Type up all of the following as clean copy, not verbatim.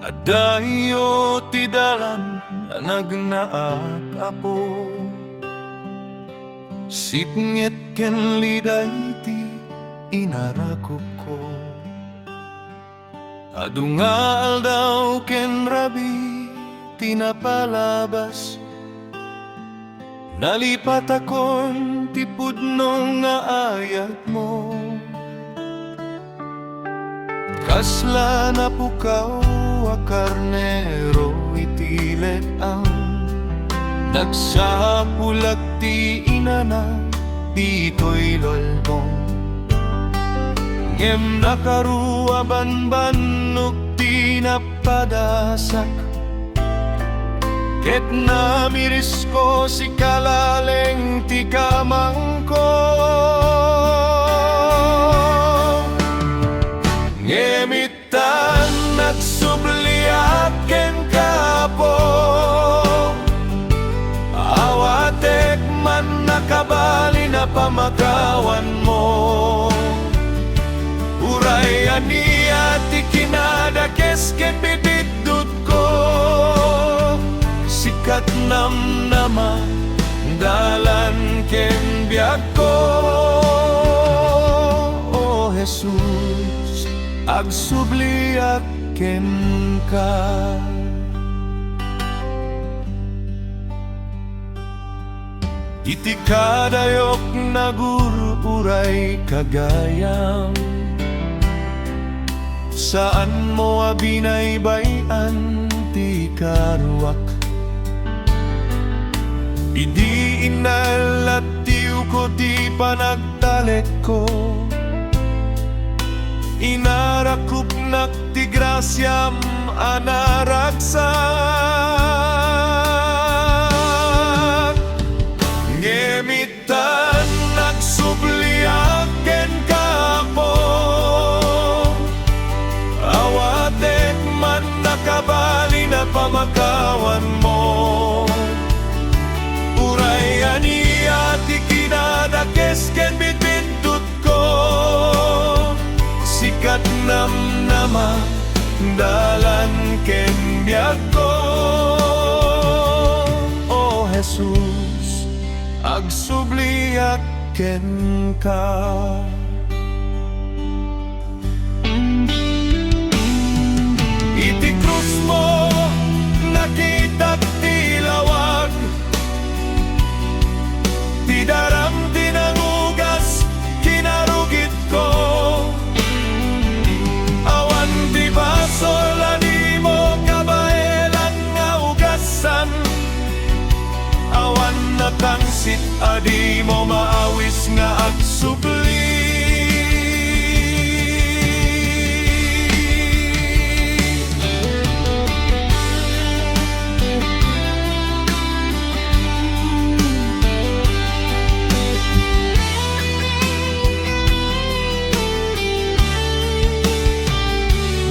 Adayo ti dalan nagnaak apo, sipngit ken liday ti inarakop ko. Adungal daw ken rabi tinapalabas, nalipat akon ti pudno nga ayat mo. Kasla na pukaw a karnero itilet ang nagsapulag ti inana dito'y lolbong. Ngem nakarua banbannog ti napadasak, ket namiris ko si kalaleng ti kamang ko. Ngemitan nagsubliak ken kapo, awatek man nakabali na pamakawan mo. Uray aniya ti kinadakes ken bibidut ko, sikat namnama dalan ken biag ko. O Jesus, agsubliak ken ka. Iti kadayok na gururay kagayam, saan mo abinaybayan ti karuak. Idi inalatiw ko ti panagtalet ko, inarakup nak ti grasyam anaragsak. Ngemitan nagsubliak ken kapo, awatek man nakabali na pamakawan mo. Uray aniya ti kinadakes ken bitbitut ko, sikat namnama dalan ken biag ko. O Jesus, agsubliak ken ka. Iti krus mo nakitak ti lawag, ti daram tinangugas kinarugit ko. Awan di basol ani mo kabaelan nga ugasan, awan natangsit adi mo maawis nga agsubli.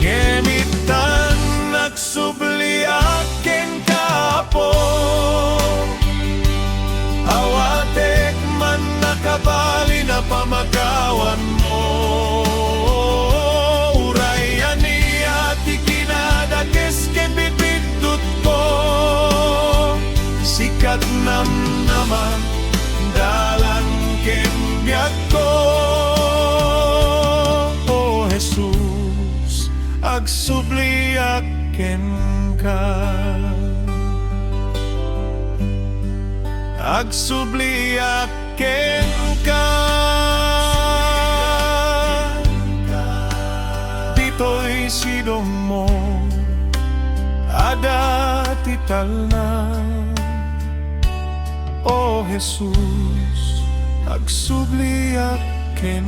Ngemitan nagsubliak ken kapo, awatek man nakabali na pamakawan mo. Uray aniya ti kinadakes ken bibidut ko, sikat namnaman dalan ken biag ko. O Jesus, agsubliak ken ka. Agsubliak ken ka. Dito'y silong mo ada tital na. O Jesus, agsubliak ken